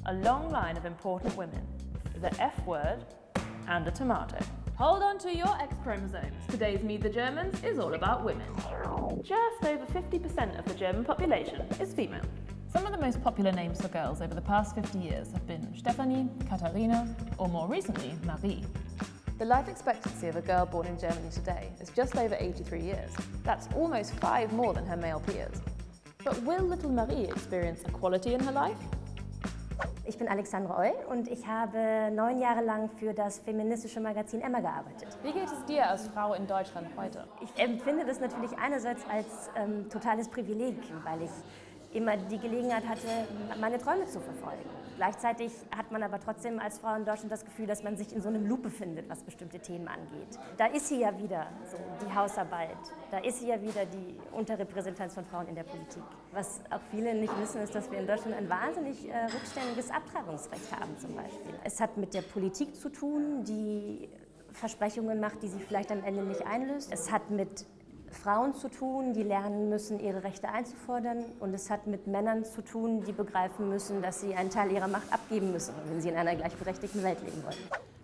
a long line of important women, the F word and a tomato. Hold on to your X chromosomes. Today's Meet the Germans is all about women. Just over 50% of the German population is female. Some of the most popular names for girls over the past 50 years have been Stephanie, Katharina, or more recently, Marie. The life expectancy of a girl born in Germany today is just over 83 years. That's almost 5 more than her male peers. But will little Marie experience equality in her life? Ich bin Alexandra Oll und ich habe 9 Jahre lang für das feministische Magazin Emma gearbeitet. Wie geht es dir als Frau in Deutschland heute? Ich empfinde das natürlich einerseits als totales Privileg, weil ich immer die Gelegenheit hatte, meine Träume zu verfolgen. Gleichzeitig hat man aber trotzdem als Frau in Deutschland das Gefühl, dass man sich in so einem Loop befindet, was bestimmte Themen angeht. Da ist sie ja wieder, so die Hausarbeit, da ist sie ja wieder die Unterrepräsentanz von Frauen in der Politik. Was auch viele nicht wissen, ist, dass wir in Deutschland ein wahnsinnig rückständiges Abtreibungsrecht haben zum Beispiel. Es hat mit der Politik zu tun, die Versprechungen macht, die sie vielleicht am Ende nicht einlöst. Es hat mit Frauen zu tun, die lernen müssen, ihre Rechte einzufordern, und es hat mit Männern zu tun, die begreifen müssen, dass sie einen Teil ihrer Macht abgeben müssen, wenn sie in einer gleichberechtigten Welt leben wollen.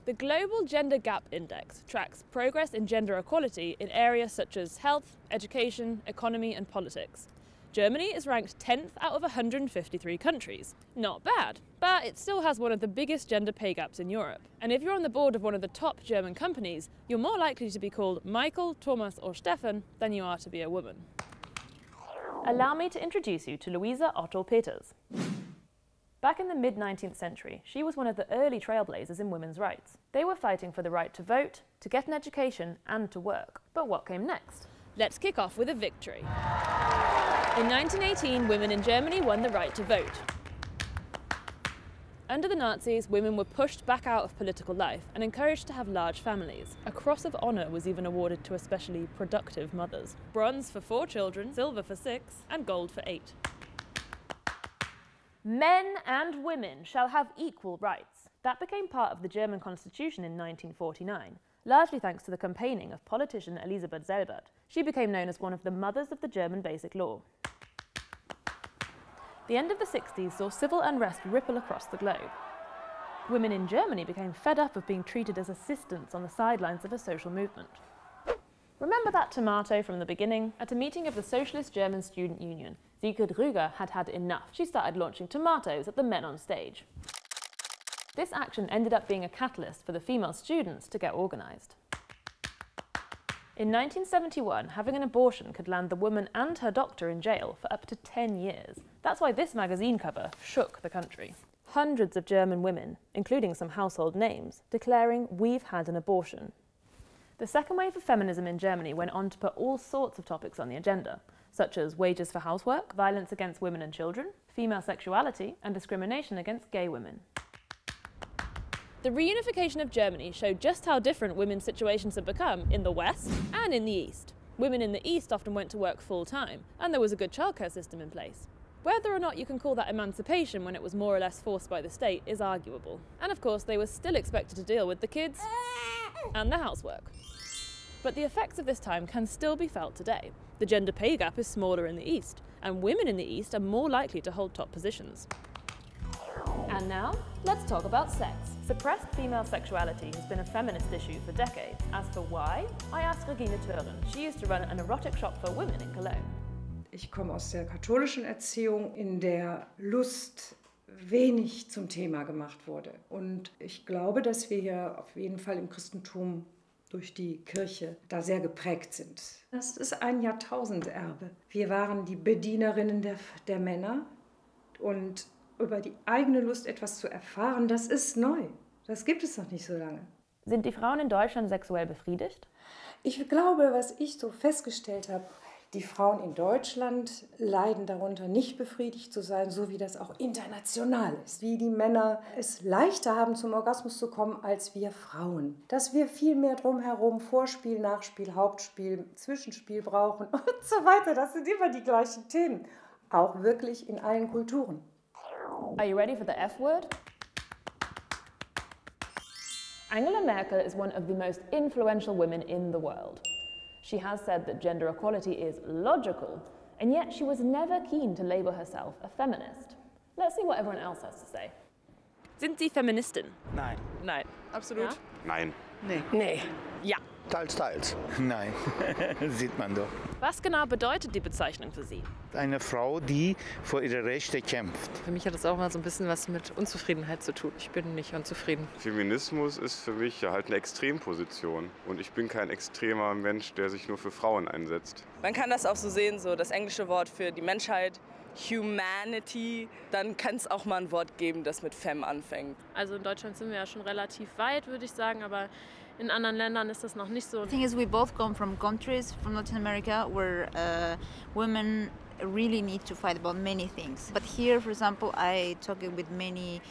The Global Gender Gap Index tracks progress in gender equality in areas such as health, education, economy and politics. Germany is ranked 10th out of 153 countries. Not bad, but it still has one of the biggest gender pay gaps in Europe. And if you're on the board of one of the top German companies, you're more likely to be called Michael, Thomas or Stefan than you are to be a woman. Allow me to introduce you to Luisa Otto-Peters. Back in the mid-19th century, she was one of the early trailblazers in women's rights. They were fighting for the right to vote, to get an education and to work. But what came next? Let's kick off with a victory. In 1918, women in Germany won the right to vote. Under the Nazis, women were pushed back out of political life and encouraged to have large families. A Cross of Honour was even awarded to especially productive mothers. Bronze for 4 children, silver for 6, and gold for 8. Men and women shall have equal rights. That became part of the German constitution in 1949. Largely thanks to the campaigning of politician Elisabeth Selbert. She became known as one of the mothers of the German Basic Law. The end of the 60s saw civil unrest ripple across the globe. Women in Germany became fed up of being treated as assistants on the sidelines of a social movement. Remember that tomato from the beginning? At a meeting of the Socialist German Student Union, Sigrid Rüger had had enough. She started launching tomatoes at the men on stage. This action ended up being a catalyst for the female students to get organised. In 1971, having an abortion could land the woman and her doctor in jail for up to 10 years. That's why this magazine cover shook the country. Hundreds of German women, including some household names, declaring, "We've had an abortion." The second wave of feminism in Germany went on to put all sorts of topics on the agenda, such as wages for housework, violence against women and children, female sexuality, and discrimination against gay women. The reunification of Germany showed just how different women's situations had become in the West and in the East. Women in the East often went to work full-time, and there was a good childcare system in place. Whether or not you can call that emancipation when it was more or less forced by the state is arguable. And of course, they were still expected to deal with the kids and the housework. But the effects of this time can still be felt today. The gender pay gap is smaller in the East, and women in the East are more likely to hold top positions. And now, let's talk about sex. Suppressed female sexuality has been a feminist issue for decades. As for why, I asked Regine Thören. She used to run an erotic shop for women in Cologne. Ich komme aus der katholischen Erziehung, in der Lust wenig zum Thema gemacht wurde. Und ich glaube, dass wir hier auf jeden Fall im Christentum durch die Kirche da sehr geprägt sind. Das ist ein Jahrtausenderbe. Wir waren die Bedienerinnen der Männer, und über die eigene Lust etwas zu erfahren, das ist neu. Das gibt es noch nicht so lange. Sind die Frauen in Deutschland sexuell befriedigt? Ich glaube, was ich so festgestellt habe, die Frauen in Deutschland leiden darunter, nicht befriedigt zu sein, so wie das auch international ist. Wie die Männer es leichter haben, zum Orgasmus zu kommen, als wir Frauen. Dass wir viel mehr drumherum Vorspiel, Nachspiel, Hauptspiel, Zwischenspiel brauchen und so weiter. Das sind immer die gleichen Themen. Auch wirklich in allen Kulturen. Are you ready for the F word? Angela Merkel is one of the most influential women in the world. She has said that gender equality is logical, and yet she was never keen to label herself a feminist. Let's see what everyone else has to say. Sind Sie Feministin? Nein. Nein. Absolut. Ja? Nein. Nee. Nee. Ja. Teils, teils. Nein, sieht man doch. Was genau bedeutet die Bezeichnung für Sie? Eine Frau, die für ihre Rechte kämpft. Für mich hat das auch mal so ein bisschen was mit Unzufriedenheit zu tun. Ich bin nicht unzufrieden. Feminismus ist für mich halt eine Extremposition. Und ich bin kein extremer Mensch, der sich nur für Frauen einsetzt. Man kann das auch so sehen, so das englische Wort für die Menschheit, Humanity. Dann kann es auch mal ein Wort geben, das mit Fem anfängt. Also in Deutschland sind wir ja schon relativ weit, würde ich sagen, aber in anderen Ländern ist das noch nicht so. The thing is, we both come from countries from Latin America where women really need to fight about many things. But here, for example, I talk with many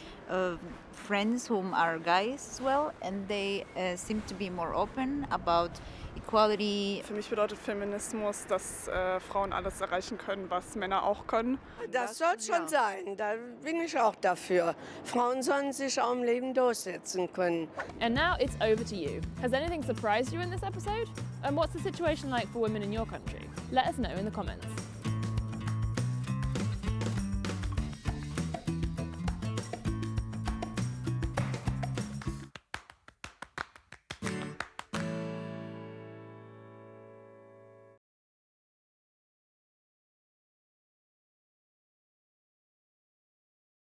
friends whom are guys as well, and they seem to be more open about equality. Für mich bedeutet Feminismus, dass Frauen alles erreichen können, was Männer auch können. Das soll schon sein, da bin ich auch dafür. Frauen sollen sich auch im Leben durchsetzen können. And now it's over to you. Has anything surprised you in this episode? And what's the situation like for women in your country? Let us know in the comments.